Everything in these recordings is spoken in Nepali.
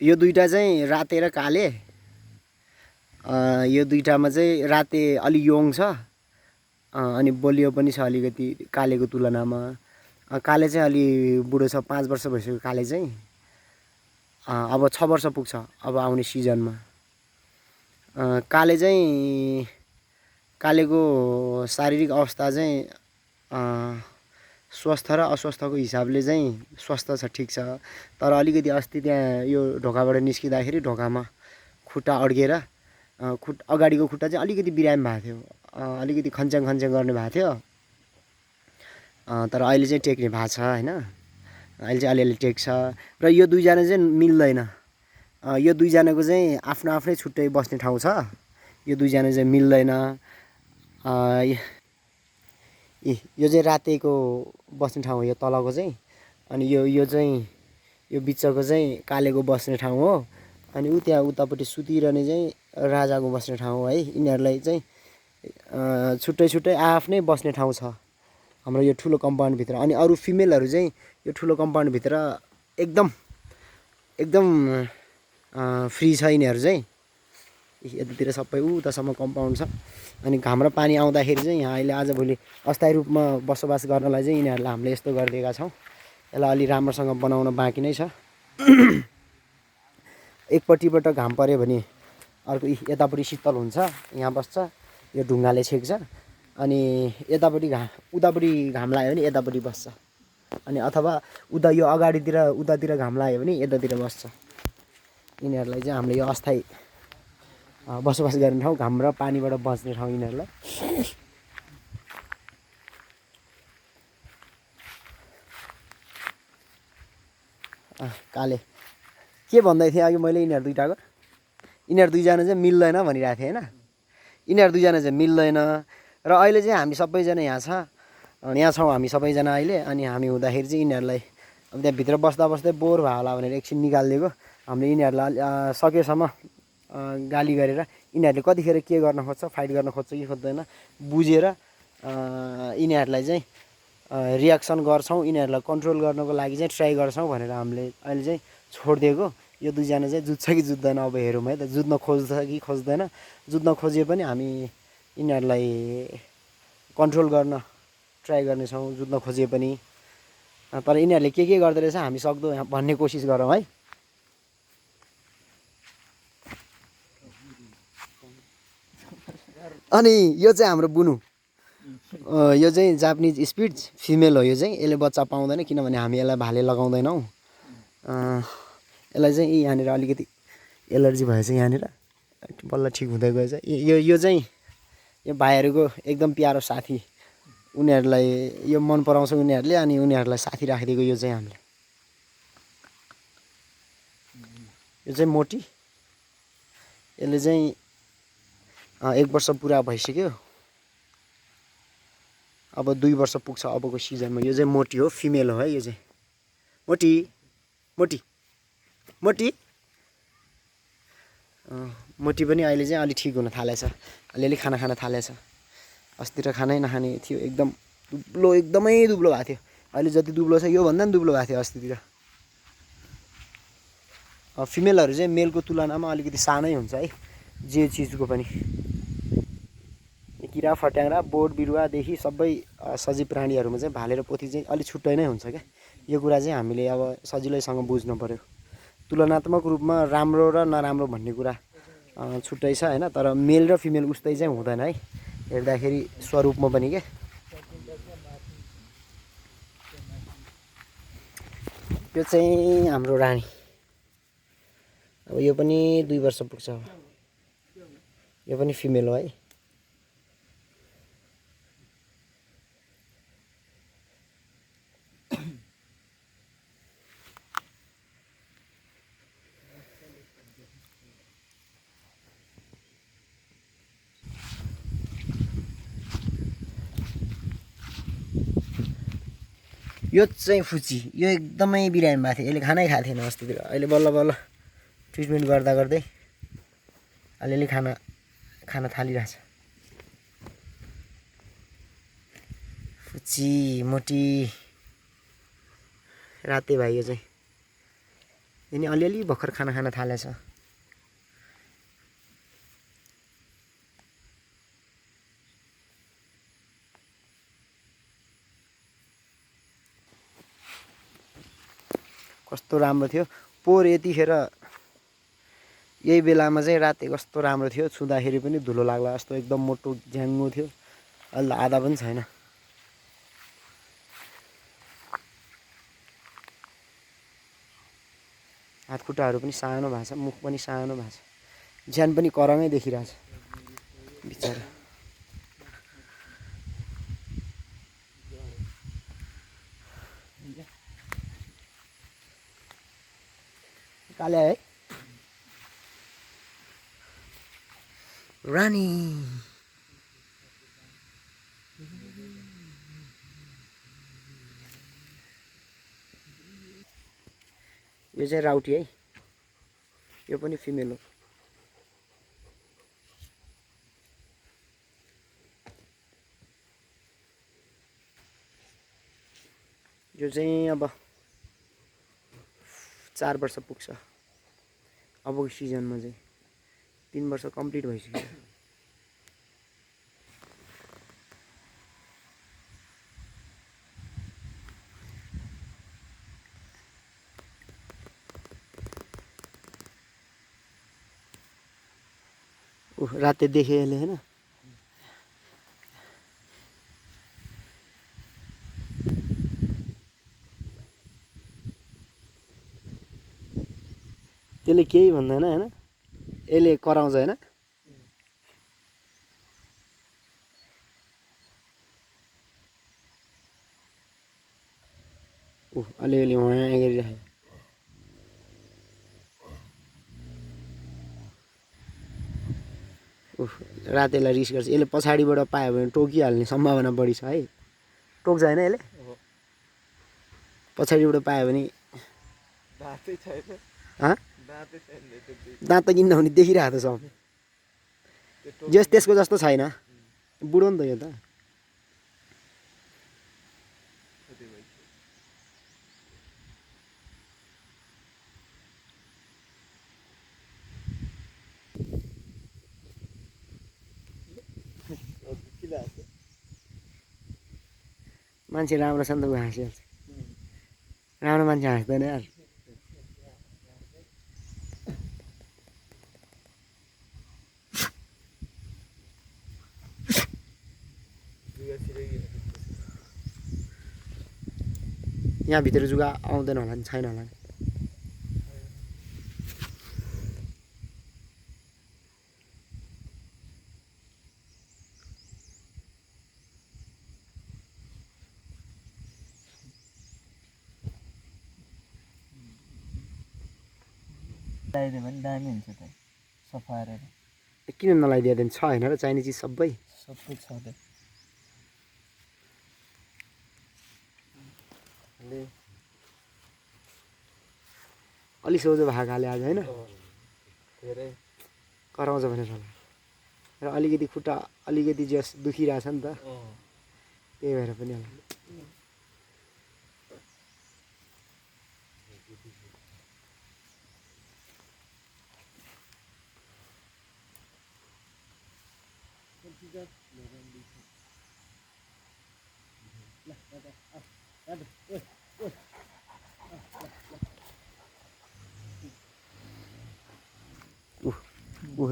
यो दुईटा चाहिँ राते र काले। यो दुईटामा चाहिँ राते अलि योङ छ, अनि बलियो पनि छ अलिकति कालेको तुलनामा। काले चाहिँ अलि बुढो छ, 5 वर्ष भइसक्यो काले चाहिँ। अब 6 वर्ष पुग्छ अब आउने सिजनमा। काले चाहिँ कालेको शारीरिक अवस्था चाहिँ स्वस्थ र अस्वस्थको हिसाबले चाहिँ स्वस्थ छ, ठिक छ। तर अलिकति अस्ति त्यहाँ यो ढोकाबाट निस्किँदाखेरि ढोकामा खुट्टा अड्केर अगाडिको खुट्टा चाहिँ अलिकति बिरामी भएको थियो, अलिकति खन्च्याङ गर्ने भएको थियो। तर अहिले चाहिँ टेक्ने भएको छ होइन, अहिले चाहिँ अलिअलि टेक्छ। र यो दुईजना चाहिँ मिल्दैन। यो दुईजनाको चाहिँ आफ्नो आफ्नै छुट्टै बस्ने ठाउँ छ, यो दुईजना चाहिँ मिल्दैन। यो चाहिँ रातेको बस्ने ठाउँ हो, यो तलको चाहिँ। अनि यो चाहिँ यो बिचको चाहिँ कालेको बस्ने ठाउँ हो। अनि त्यहाँ उतापट्टि सुतिरहने चाहिँ राजाको बस्ने ठाउँ हो है। यिनीहरूलाई चाहिँ छुट्टै छुट्टै आफ्नै बस्ने ठाउँ छ हाम्रो यो ठुलो कम्पाउन्डभित्र। अनि अरू फिमेलहरू चाहिँ यो ठुलो कम्पाउन्डभित्र एकदम फ्री छ यिनीहरू चाहिँ। यतातिर सबै उतासम्म कम्पाउन्ड छ। अनि घाम र पानी आउँदाखेरि चाहिँ यहाँ अहिले आजभोलि अस्थायी रूपमा बसोबास गर्नलाई चाहिँ यिनीहरूलाई हामीले यस्तो गरिदिएका छौँ। यसलाई अलि राम्रोसँग बनाउन बाँकी नै छ। एकपट्टिबाट घाम पऱ्यो भने अर्को यतापट्टि शीतल हुन्छ, यहाँ बस्छ, यो ढुङ्गाले छेक्छ। अनि उतापट्टि घाम लाग्यो भने यतापट्टि बस्छ। अनि अथवा यो अगाडितिर उतातिर घाम लाग्यो भने यतातिर बस्छ। यिनीहरूलाई चाहिँ हामीले यो अस्थायी बसोबास गर्ने ठाउँ, घाम र पानीबाट बच्ने ठाउँ यिनीहरूलाई। काले के भन्दै थिएँ अघि मैले यिनीहरू दुईजना चाहिँ मिल्दैन भनिरहेको थिएँ होइन। यिनीहरू दुईजना चाहिँ मिल्दैन। र अहिले चाहिँ हामी सबैजना यहाँ छौँ हामी सबैजना अहिले। अनि हामी हुँदाखेरि चाहिँ यिनीहरूलाई अब त्यहाँभित्र बस्दा बस्दै बोर भयो होला भनेर एकछिन निकालिदिएको हामीले। यिनीहरूलाई सकेसम्म गाली गरेर यिनीहरूले कतिखेर के गर्न खोज्छ, फाइट गर्न खोज्छ कि खोज्दैन बुझेर यिनीहरूलाई चाहिँ रियाक्सन गर्छौँ, यिनीहरूलाई कन्ट्रोल गर्नको लागि चाहिँ ट्राई गर्छौँ भनेर हामीले अहिले चाहिँ छोडिदिएको। यो दुईजना चाहिँ जुत्छ कि जुत्दैन अब हेरौँ है त, जुत्न खोज्छ कि खोज्दैन। जुत्न खोजे पनि हामी यिनीहरूलाई कन्ट्रोल गर्न ट्राई गर्नेछौँ, जुत्न खोजे पनि। तर यिनीहरूले के गर्दो रहेछ हामी सक्दो भन्ने कोसिस गरौँ है। अनि यो चाहिँ हाम्रो बुनु, यो चाहिँ जापानिज स्पिट्ज फिमेल हो। यो चाहिँ यसले बच्चा पाउँदैन किनभने हामी यसलाई भाले लगाउँदैनौँ। यसलाई चाहिँ यहाँनिर अलिकति एलर्जी भएछ, यहाँनिर बल्ल ठिक हुँदै गएछ। यो चाहिँ यो भाइहरूको एकदम प्यारो साथी, उनीहरूलाई यो मन पराउँछ उनीहरूले। अनि उनीहरूलाई साथी राखिदिएको यो चाहिँ हामीले। यो चाहिँ मोटी, यसले चाहिँ 1 वर्ष पुरा भइसक्यो, अब 2 वर्ष पुग्छ अबको सिजनमा। यो चाहिँ मोटी हो, फिमेल हो है। यो चाहिँ मोटी पनि अहिले चाहिँ अलि ठिक हुन थालेछ, अलिअलि खाना खान थालेछ। अस्तिर खानै नखाने थियो, एकदम दुब्लो, एकदमै दुब्लो भएको थियो। अहिले जति दुब्लो छ योभन्दा पनि दुब्लो भएको थियो अस्तितिर। फिमेलहरू चाहिँ मेलको तुलनामा अलिकति सानै हुन्छ है, जे चिजको पनि। किरा फट्याङ्ग्रा बोट बिरुवादेखि सबै सजीव प्राणीहरूमा चाहिँ भाले र पोथी चाहिँ अलिक छुट्टै नै हुन्छ क्या। यो कुरा चाहिँ हामीले अब सजिलैसँग बुझ्नु पऱ्यो। तुलनात्मक रूपमा राम्रो र नराम्रो भन्ने कुरा छुट्टै छ होइन। तर मेल र फिमेल उस्तै चाहिँ हुँदैन है, हेर्दाखेरि स्वरूपमा पनि के। यो चाहिँ हाम्रो रानी, अब यो पनि 2 वर्ष पुग्छ। यो पनि फिमेल हो है। यो चाहिँ फुची, यो एकदमै बिरामी भएको थियो, यसले खानै खाएको थिएन अस्तितिर। अहिले बल्ल बल्ल ट्रिटमेन्ट गर्दा गर्दै अलिअलि खान थालिरहेछ। फुची मोटी राते भाइ यो चाहिँ यिनी अलिअलि भर्खर खाना खान थालेछ। कस्तो राम्रो थियो पोहोर यतिखेर यही बेलामा चाहिँ राति कस्तो राम्रो थियो। छुँदाखेरि पनि धुलो लाग्ला जस्तो एकदम मोटो झ्याङ्गो थियो। अहिले आधा पनि छैन। हातखुट्टाहरू पनि सानो भएको छ, मुख पनि सानो भएको छ, ज्यान पनि करङै देखिरहेछ बिचरा। काले है रानी। यो चाहिँ राउटी है, यो पनि फिमेल हो। यो चाहिँ अब 4 वर्ष पुग्छ अबको सिजनमा चाहिँ। 3 वर्ष कम्प्लिट भइसक्यो। राते देखेँ यसले होइन। त्यसले केही भन्दैन होइन, यसले कराउँछ होइन। अलिअलि वहाँ गरिराखेको। रातेलाई रिस गर्छ यसले। पछाडिबाट पायो भने टोकिहाल्ने सम्भावना बढी छ है। टोक्छ होइन यसले, पछाडिबाट पायो भने। दाँत त किन नहुने देखिरहेको छ सब। जस त्यसको जस्तो छैन, बुढो नि त यो त। मान्छे राम्रो छ नि त ऊ हाँसिहाल्छ। राम्रो मान्छे हाँस्दैन यार। यहाँभित्र जुगा आउँदैन होला नि, छैन होला नि। लगाइदियो भने दामी हुन्छ त सफा गरेर। किन नलाइदिएदेखि छ होइन र चाहिने चिज सबै सबै छ त। अलि सोझो भएको हाले आज होइन, धेरै कराउँछ भनेर होला। र अलिकति खुट्टा अलिकति जस दुखिरहेछ नि त, त्यही भएर पनि होला।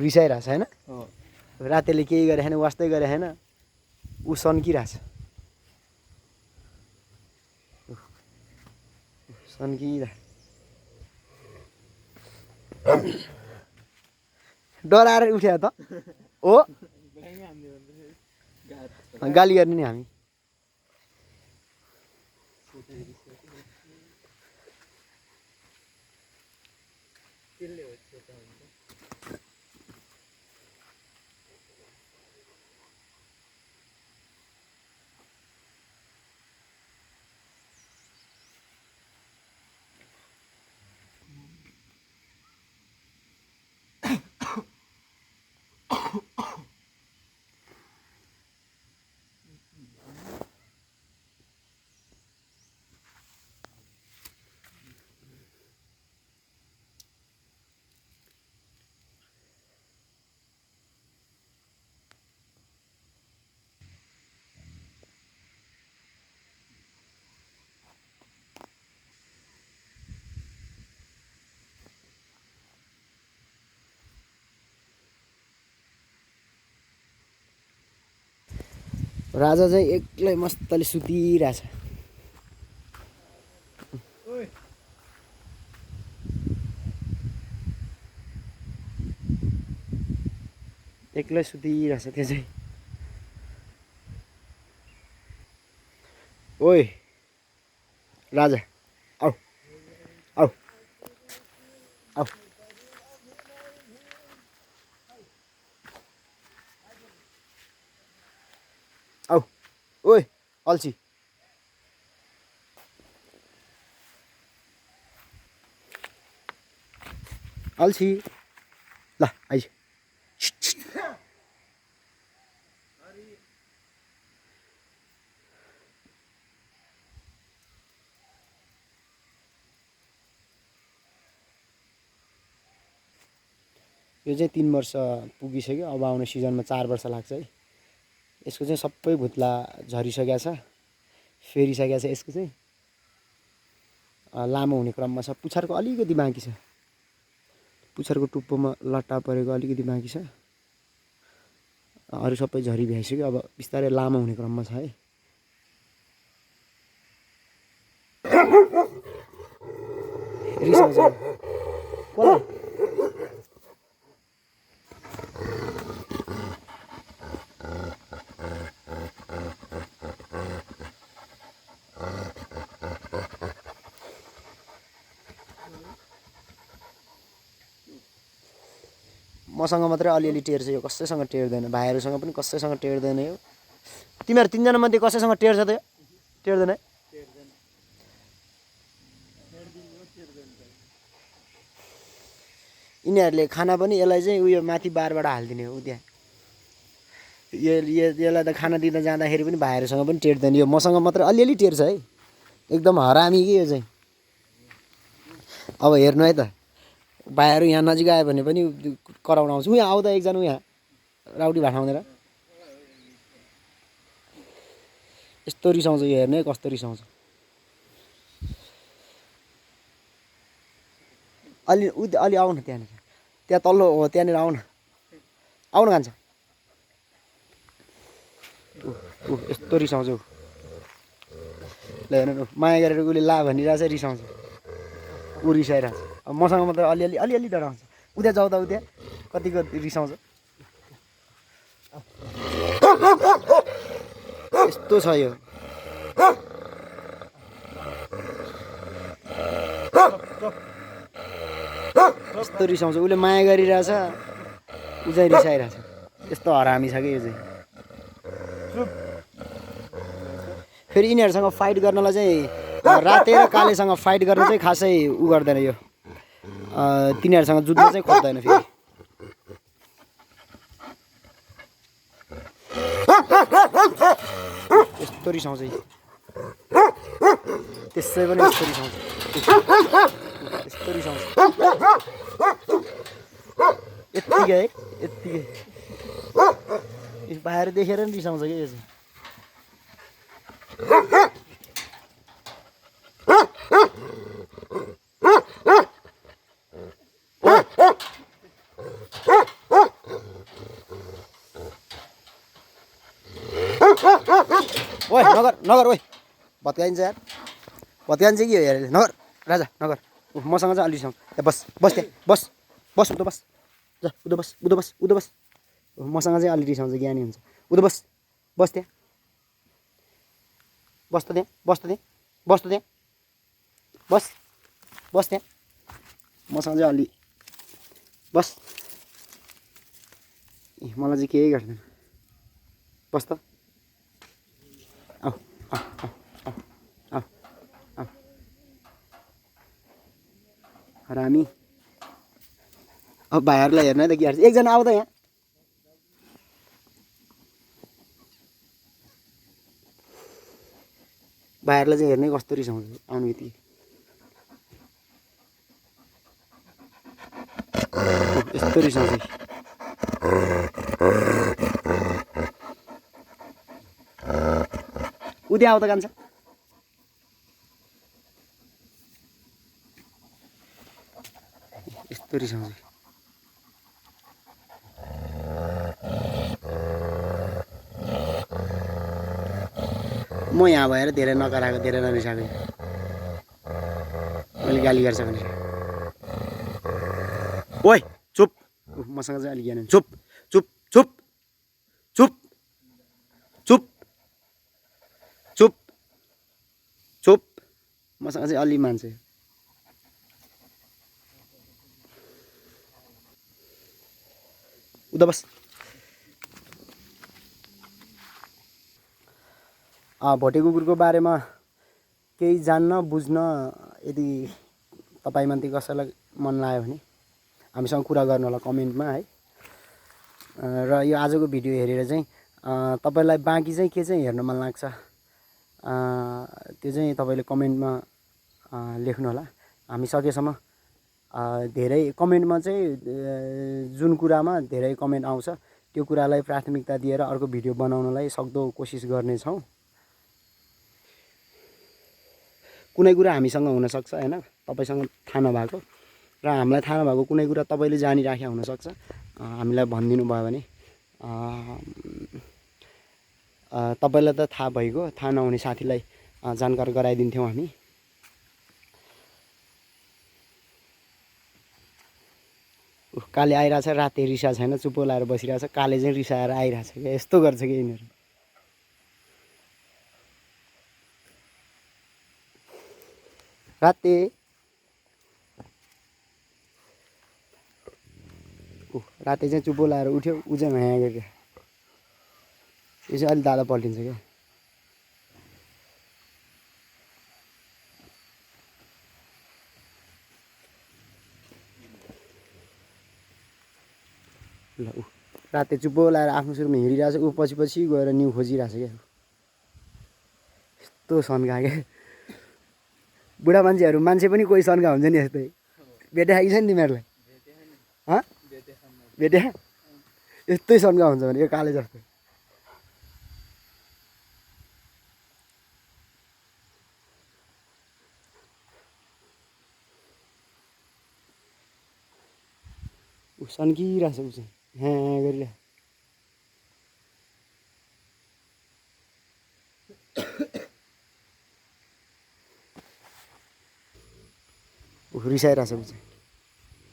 रिसाइरहेछ होइन। रातेले केही गरे छैन, वास्तै गरे छैन, ऊ सन्किरहेछ। सन्किरहेछ, डराएर उठ्यो त हो। गाली गर्ने नि हामी। राजा चाहिँ एक्लै मस्तले सुतिरहेछ। एक्लै सुतिरहेछ त्यो चाहिँ। ओइ राजा आऊ आऊ आऊ। आऊ ओइ अल्छी। अल्छी ल आइज। यो चाहिँ 3 वर्ष पुगिसक्यो। अब आउने सिजनमा 4 वर्ष लाग्छ है। यसको चाहिँ सबै भुत्ला झरिसकेको छ, फेरिसकेको छ। यसको चाहिँ लामो हुने क्रममा छ। पुच्छरको अलिकति बाँकी छ, पुच्छरको टुप्पोमा लट्टा परेको अलिकति बाँकी छ। अरू सबै झरी भ्याइसक्यो। अब बिस्तारै लामो हुने क्रममा छ है। रिसाउँछ कसलाई? मसँग मात्रै अलिअलि टेर्छ यो, कसैसँग टेर्दैन। भाइहरूसँग पनि कसैसँग टेर्दैन यो। तिमीहरू 3 जना मध्ये कसैसँग टेर्छ त यो? टेर्दैन है? यिनीहरूले खाना पनि यसलाई चाहिँ उयो माथि बारबाट हालिदिने हो त्यहाँ। यसलाई त खाना दिँदा जाँदाखेरि पनि भाइहरूसँग पनि टेर्दैन यो। मसँग मात्रै अलिअलि टेर्छ है। एकदम हरामी कि यो चाहिँ। अब हेर्नु है त, भाइहरू यहाँ नजिक आयो भने पनि कराउन आउँछु। यहाँ आउँदा एकजना यहाँ राउडी भाटाउँदैन। यस्तो रिसाउँछ यो, हेर्नु है कस्तो रिसाउँछ। अलि अलि आउन त्यहाँनिर, त्यहाँ तल्लो हो त्यहाँनिर आउन, आउन खान्छ। यस्तो रिसाउँछ ऊ। ल हेर्नु माया गरेर उसले ला भनिरहेछ, रिसाउँछ ऊ, रिसाइरहेछ। अब मसँग मात्रै अलिअलि अलिअलि डराउँछ। उता जाऊ त उता कतिको रिसाउँछ। यस्तो छ यो। यस्तो रिसाउँछ। उसले माया गरिरहेछ, ऊ चाहिँ रिसाइरहेछ। यस्तो हरामी छ कि यो चाहिँ। फेरि यिनीहरूसँग फाइट गर्नलाई चाहिँ राते र कालेसँग फाइट गर्न चाहिँ खासै उ गर्दैन यो। तिनीहरूसँग जुत्न चाहिँ खोज्दैन फेरि। यस्तो रिसाउँछ। त्यसै पनि यस्तो रिसाउँछ। यस्तो रिसाउँछ। यत्तिकै है, यत्तिकै। बाहिर देखेर नि रिसाउँछ कि यो चाहिँ। ओए नगर नगर, ओए भत्काइन्छ यार, भत्काइन्छ कि हो यार। नगर राजा नगर। मसँग चाहिँ अलि रिसाउँछ। त्यहाँ बस बस, त्यहाँ बस बस, उता बस, जा उता बस, उता बस, उता बस। मसँग चाहिँ अलि रिसाउँछ, ज्ञानी हुन्छ। उता बस, बस त्यहाँ, बस त त्यहाँ, बस त त्यहाँ, बस त त्यहाँ, बस बस त्यहाँ। मसँग चाहिँ अलि बस। मलाई चाहिँ केही गर्दैन। बस त। आऊ आऊ आऊ आऊ आऊ। हरामी। अब भाइहरूलाई हेर्न है त के गर्छ। एकजना आऊ त यहाँ। भाइहरूलाई चाहिँ हेर्नै कस्तो रिसाउँछ आउनु बित्तिकै। यस्तो रिसाउँछ। उता आऊ त कान्छ। यस्तो रिसाउँछ। म यहाँ भएर धेरै नकराएको धेरै नरिसाएको मैले गाली गर्छ भनेर ओइ चुप मसँग चाहिँ अलिक ज्ञान चुप चुप चुप चुप चुप चुप चुप मसँग चाहिँ अलि मान्छे उता बस भोटे कुकुरको बारेमा केही जान्न बुझ्न यदि तपाईँमाथि कसैलाई मन लाग्यो भने हामीसँग कुरा गर्नु होला कमेन्टमा है र यो आजको भिडियो हेरेर चाहिँ तपाईँलाई बाँकी चाहिँ के चाहिँ हेर्न मन लाग्छ त्यो चाहिँ तपाईँले कमेन्टमा लेख्नु होला हामी सकेसम्म धेरै कमेन्टमा चाहिँ जुन कुरामा धेरै कमेन्ट आउँछ त्यो कुरालाई प्राथमिकता दिएर अर्को भिडियो बनाउनलाई सक्दो कोसिस गर्नेछौँ कुनै कुरा हामीसँग हुनसक्छ होइन तपाईँसँग थाहा नभएको र हामीलाई थाहा नभएको कुनै कुरा तपाईँले जानिराखेका हुनसक्छ हामीलाई भनिदिनु भयो भने तपाईँलाई त थाहा भइगयो थाहा नहुने साथीलाई जानकार गराइदिन्थ्यौँ हामी काले आइरहेछ राते रिसा छैन चुप्पो लाएर बसिरहेछ काले चाहिँ रिसाएर आइरहेछ क्या यस्तो गर्छ कि यिनीहरू राते राते चाहिँ चुप्पो लाएर उठ्यो ऊ चाहिँ माया गऱ्यो यो चाहिँ अलिक दादा पल्टिन्छ क्या ल ऊ राते चुप्पो लाएर आफ्नो सुरुमा हिँडिरहेछ ऊ पछि पछि गएर न्यु खोजिरहेछ क्या यस्तो सन्का क्या बुढा मान्छेहरू मान्छे पनि कोही सन्का हुन्छ नि यस्तै भेटे खाइन्छ नि तिमीहरूलाई भेटे यस्तै सन्का हुन्छ भने यो काले जस्तो ऊ सन्किरहेछ ऊ चाहिँ हाँ गरिरहेछ रिसाइरहेछ ऊ चाहिँ